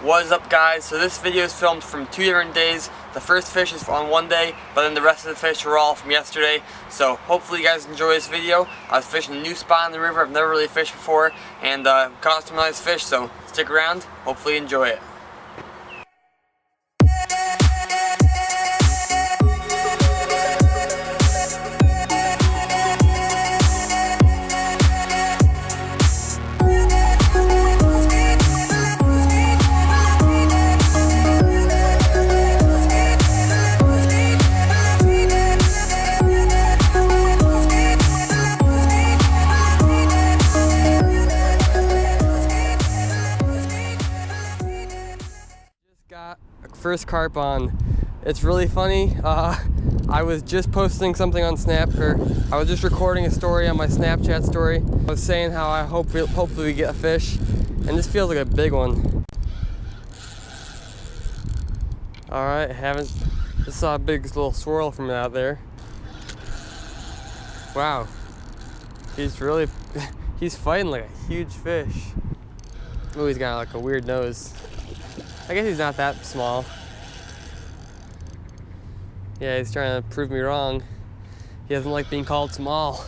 What is up, guys? So this video is filmed from 2 different days. The first fish is on one day, but then the rest of the fish are all from yesterday. So hopefully you guys enjoy this video. I was fishing a new spot in the river I've never really fished before, and caught some nice fish, so stick around. Hopefully you enjoy it. Got a first carp on. It's really funny. I was just posting something on Snap, or I was just recording a story on my Snapchat story. I was saying how I hopefully we get a fish, and this feels like a big one. All right, just saw a big little swirl from out there. Wow, he's fighting like a huge fish. Oh, he's got like a weird nose. I guess he's not that small. Yeah, he's trying to prove me wrong. He doesn't like being called small.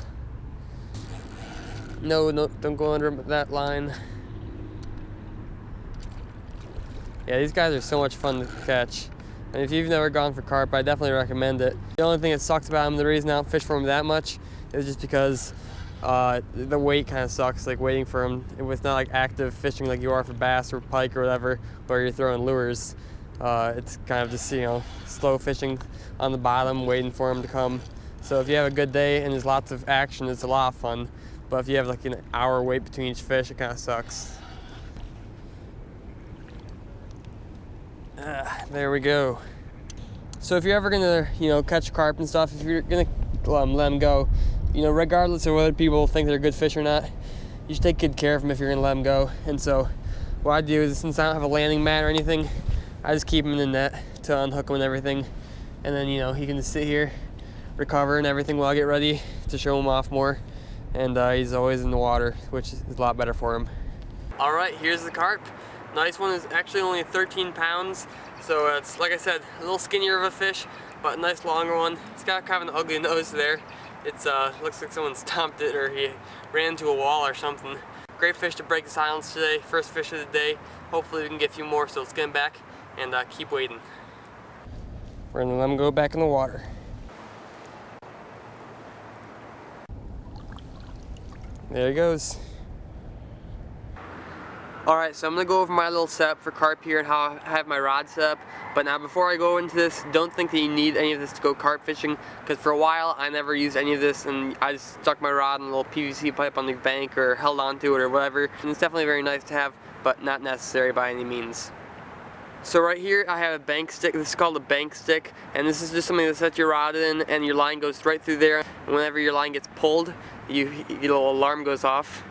No, don't go under that line. Yeah, these guys are so much fun to catch. And if you've never gone for carp, I definitely recommend it. The only thing that sucks about them, the reason I don't fish for them that much, is just because the wait kind of sucks, like waiting for them. It's not like active fishing like you are for bass or pike or whatever, where you're throwing lures. It's kind of just, slow fishing on the bottom, waiting for them to come. So if you have a good day and there's lots of action, it's a lot of fun. But if you have like an hour wait between each fish, it kind of sucks. There we go. So if you're ever gonna, catch carp and stuff, if you're gonna let them go, regardless of whether people think they're good fish or not, you should take good care of them if you're gonna let them go. And so what I do is, since I don't have a landing mat or anything, I just keep him in the net to unhook him and everything. And then, he can just sit here, recover and everything while I get ready to show him off more. And he's always in the water, which is a lot better for him. All right, here's the carp. Nice one. Is actually only 13 pounds. So it's, like I said, a little skinnier of a fish, but a nice longer one. It's got kind of an ugly nose there. It's looks like someone stomped it, or he ran into a wall or something. Great fish to break the silence today. First fish of the day. Hopefully we can get a few more, so let's get him back and keep waiting. We're gonna let him go back in the water. There he goes. Alright, so I'm going to go over my little setup for carp here and how I have my rod set up. But now, before I go into this, don't think that you need any of this to go carp fishing, because for a while I never used any of this, and I just stuck my rod in a little PVC pipe on the bank or held onto it or whatever. And it's definitely very nice to have, but not necessary by any means. So right here I have a bank stick. This is called a bank stick, and this is just something to set your rod in, and your line goes right through there. And whenever your line gets pulled, your little alarm goes off.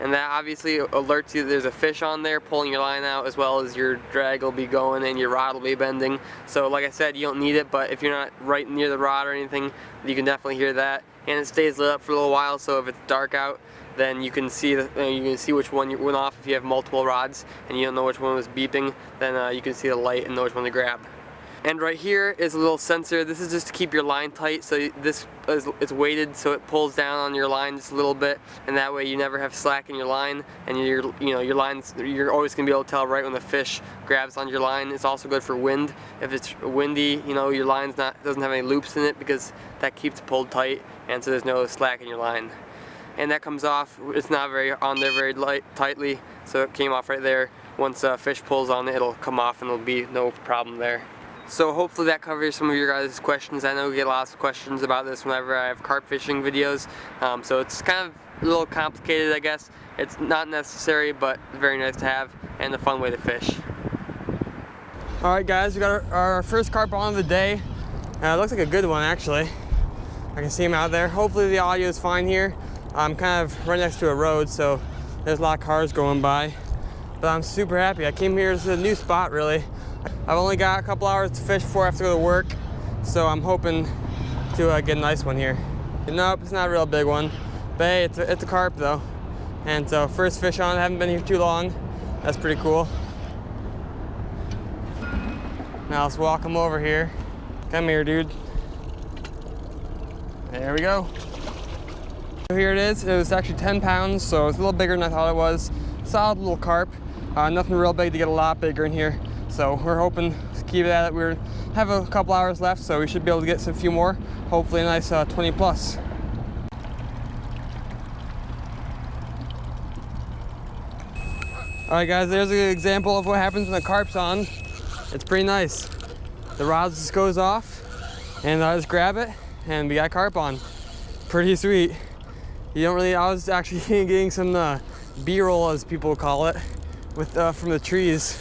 And that obviously alerts you that there's a fish on there pulling your line out, as well as your drag will be going and your rod will be bending. So like I said, you don't need it, but if you're not right near the rod or anything, you can definitely hear that. And it stays lit up for a little while, so if it's dark out, then you can see which one went off. If you have multiple rods and you don't know which one was beeping, then you can see the light and know which one to grab. And right here is a little sensor. This is just to keep your line tight, so it's weighted so it pulls down on your line just a little bit, and that way you never have slack in your line, and you're always gonna be able to tell right when the fish grabs on your line. It's also good for wind. If it's windy, your line's doesn't have any loops in it, because that keeps it pulled tight, and so there's no slack in your line. And that comes off. It's not on there very tightly, so it came off right there. Once a fish pulls on it, it'll come off, and there'll be no problem there. So hopefully that covers some of your guys' questions. I know we get lots of questions about this whenever I have carp fishing videos. So it's kind of a little complicated, I guess. It's not necessary, but very nice to have, and a fun way to fish. Alright guys, we got our first carp on of the day. It looks like a good one, actually. I can see him out there. Hopefully the audio is fine here. I'm kind of right next to a road, so there's a lot of cars going by. But I'm super happy. I came here, this is a new spot really. I've only got a couple hours to fish before I have to go to work, so I'm hoping to get a nice one here. Nope, it's not a real big one, but hey, it's a carp though. And so first fish on, I haven't been here too long, That's pretty cool. Now let's walk him over here. Come here, dude. There we go. Here it is. It was actually 10 pounds, so it's a little bigger than I thought it was. Solid little carp. Nothing real big to get a lot bigger in here. So we're hoping to keep it at it. We have a couple hours left, so we should be able to get some few more. Hopefully a nice 20 plus. All right, guys, there's an example of what happens when the carp's on. It's pretty nice. The rod just goes off, and I just grab it, and we got carp on. Pretty sweet. You don't really, I was actually getting some B-roll, as people call it, with from the trees,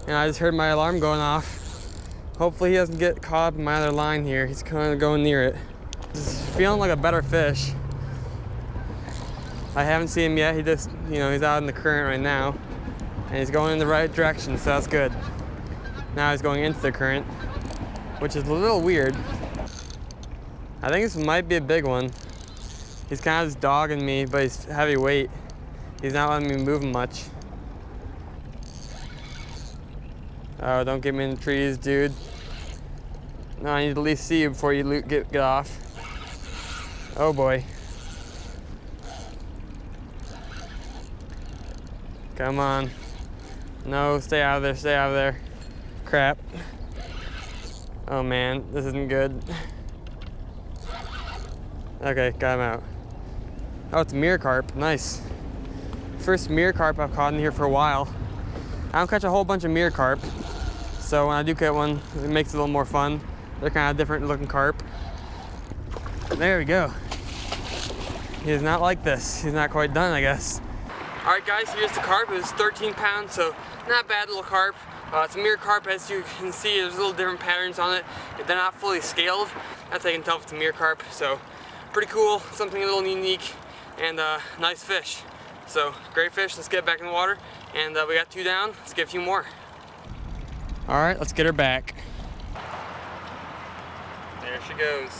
and I just heard my alarm going off. Hopefully he doesn't get caught up in my other line here. He's kind of going near it. Just feeling like a better fish. I haven't seen him yet. He just, you know, he's out in the current right now. And he's going in the right direction, so that's good. Now he's going into the current, which is a little weird. I think this might be a big one. He's kind of just dogging me, but he's heavyweight. He's not letting me move him much. Oh, don't get me in the trees, dude. No, I need to at least see you before you get off. Oh boy. Come on. No, stay out of there, stay out of there. Crap. Oh man, this isn't good. Okay, got him out. Oh, it's a mirror carp, nice. First mirror carp I've caught in here for a while. I don't catch a whole bunch of mirror carp, so when I do get one, it makes it a little more fun. They're kind of different looking carp. There we go. He does not like this. He's not quite done, I guess. All right, guys, here's the carp. It was 13 pounds, so not bad little carp. It's a mirror carp, as you can see. There's little different patterns on it. They're not fully scaled. That's how you can tell if it's a mirror carp. So pretty cool, something a little unique, and nice fish. So great fish. Let's get back in the water, and we got 2 down. Let's get a few more. All right, let's get her back. There she goes.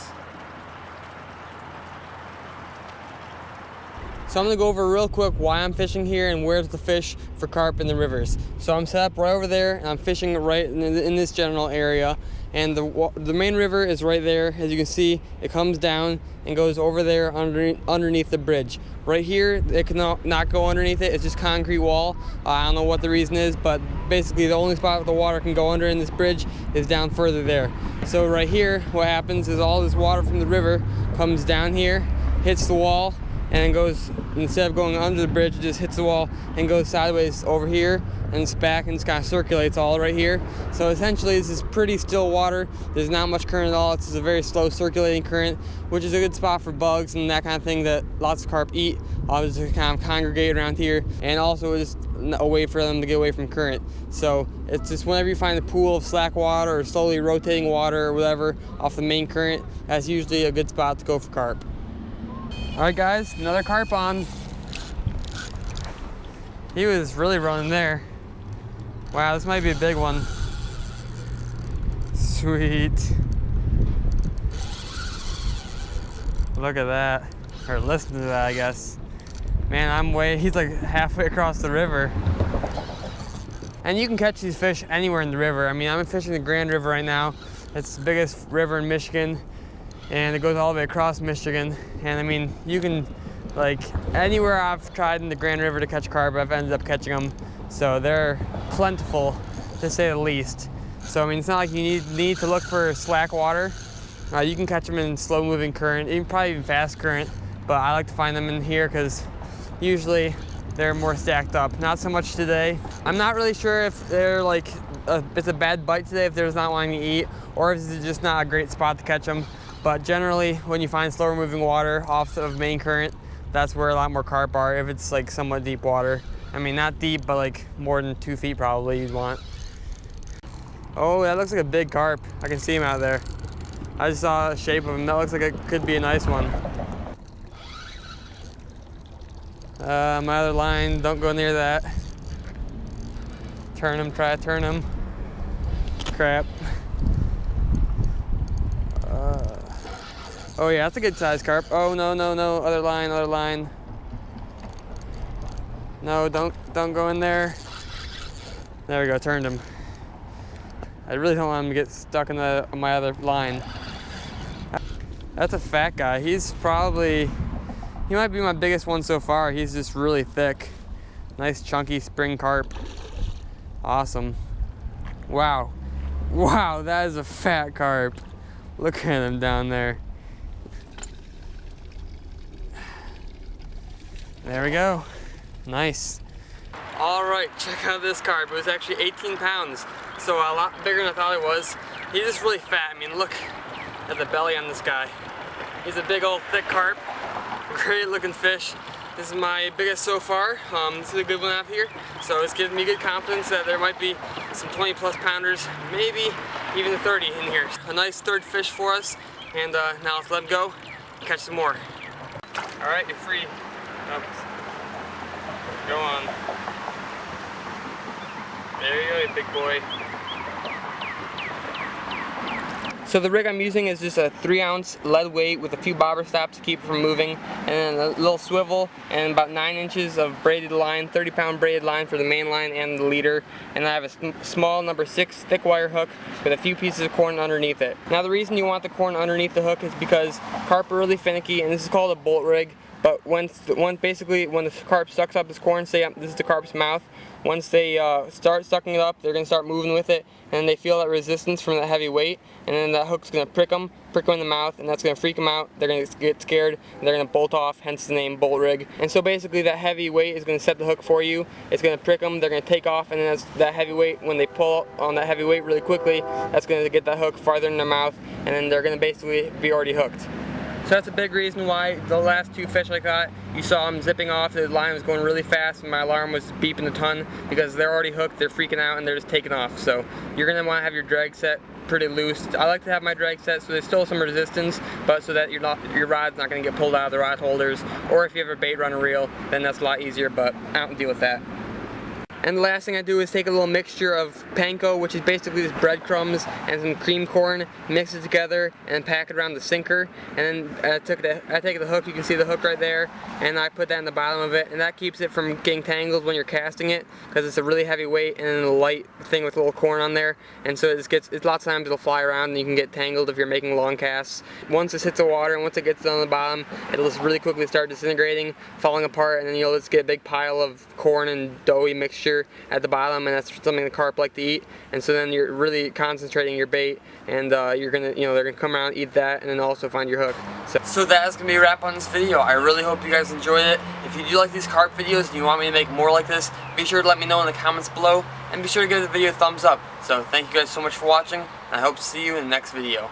So I'm gonna go over real quick why I'm fishing here and where's the fish for carp in the rivers. So I'm set up right over there, and I'm fishing right in this general area. And the main river is right there. As you can see, it comes down and goes over there underneath the bridge. Right here, it cannot not go underneath it. It's just concrete wall. I don't know what the reason is, but basically the only spot the water can go under in this bridge is down further there. So right here, what happens is all this water from the river comes down here, hits the wall, and it goes, instead of going under the bridge, it just hits the wall and goes sideways over here, and it's back and just kind of circulates all right here. So essentially this is pretty still water. There's not much current at all. It's just a very slow circulating current, which is a good spot for bugs and that kind of thing that lots of carp eat. Just kind of congregate around here, and also just a way for them to get away from current. So it's just whenever you find a pool of slack water or slowly rotating water or whatever off the main current, that's usually a good spot to go for carp. All right, guys, another carp on. He was really running there. Wow, this might be a big one. Sweet. Look at that. Or listen to that, I guess. Man, he's like halfway across the river. And you can catch these fish anywhere in the river. I mean, I'm fishing the Grand River right now. It's the biggest river in Michigan, and it goes all the way across Michigan. And I mean, you can, like, anywhere I've tried in the Grand River to catch carp, I've ended up catching them. So they're plentiful, to say the least. So I mean, it's not like you need to look for slack water. You can catch them in slow moving current, probably even fast current, but I like to find them in here because usually they're more stacked up. Not so much today. I'm not really sure if they're like, it's a bad bite today, if they're not wanting to eat, or if it's just not a great spot to catch them. But generally, when you find slower moving water off of main current, that's where a lot more carp are, if it's like somewhat deep water. I mean, not deep, but like more than 2 feet probably you'd want. Oh, that looks like a big carp. I can see him out there. I just saw the shape of him. That looks like it could be a nice one. My other line, don't go near that. Turn him, try to turn him. Crap. Oh yeah, that's a good size carp. Oh no, no, no, other line, other line. No, don't go in there. There we go, turned him. I really don't want him to get stuck in my other line. That's a fat guy. He might be my biggest one so far. He's just really thick. Nice chunky spring carp. Awesome. Wow. Wow, that is a fat carp. Look at him down there. There we go. Nice. All right, check out this carp. It was actually 18 pounds, so a lot bigger than I thought it was. He's just really fat. I mean, look at the belly on this guy. He's a big old thick carp. Great looking fish. This is my biggest so far. This is a good one out here. So it's giving me good confidence that there might be some 20 plus pounders, maybe even 30 in here. A nice third fish for us. And now let's let him go, catch some more. All right, you're free. Go on. There you go, you big boy. So the rig I'm using is just a 3-ounce lead weight with a few bobber stops to keep it from moving, and then a little swivel, and about 9 inches of braided line, 30-pound braided line for the main line and the leader. And I have a small number 6 thick wire hook with a few pieces of corn underneath it. Now the reason you want the corn underneath the hook is because carp are really finicky, and this is called a bolt rig. But basically when the carp sucks up this corn, say this is the carp's mouth, once they start sucking it up, they're going to start moving with it, and they feel that resistance from that heavy weight, and then that hook's going to prick them in the mouth, and that's going to freak them out. They're going to get scared, and they're going to bolt off, hence the name bolt rig. And so basically that heavy weight is going to set the hook for you. It's going to prick them, they're going to take off, and then that heavy weight, when they pull on that heavy weight really quickly, that's going to get that hook farther in their mouth, and then they're going to basically be already hooked. So that's a big reason why the last 2 fish I caught, you saw them zipping off, the line was going really fast and my alarm was beeping a ton because they're already hooked, they're freaking out, and they're just taking off. So you're going to want to have your drag set pretty loose. I like to have my drag set so there's still some resistance, but so that your rod's not going to get pulled out of the rod holders, or if you have a bait runner reel, then that's a lot easier, but I don't deal with that. And the last thing I do is take a little mixture of panko, which is basically just breadcrumbs and some cream corn, mix it together and pack it around the sinker. And then I take the hook, you can see the hook right there, and I put that in the bottom of it, and that keeps it from getting tangled when you're casting it, because it's a really heavy weight and then a light thing with a little corn on there, and so it's lots of times it'll fly around and you can get tangled if you're making long casts. Once it hits the water and once it gets on the bottom, it'll just really quickly start disintegrating, falling apart, and then you'll just get a big pile of corn and doughy mixture at the bottom, and that's something the carp like to eat. And so then you're really concentrating your bait, and they're gonna come around and eat that, and then also find your hook. So that is gonna be a wrap on this video. I really hope you guys enjoyed it. If you do like these carp videos and you want me to make more like this, be sure to let me know in the comments below, and be sure to give the video a thumbs up. So thank you guys so much for watching, and I hope to see you in the next video.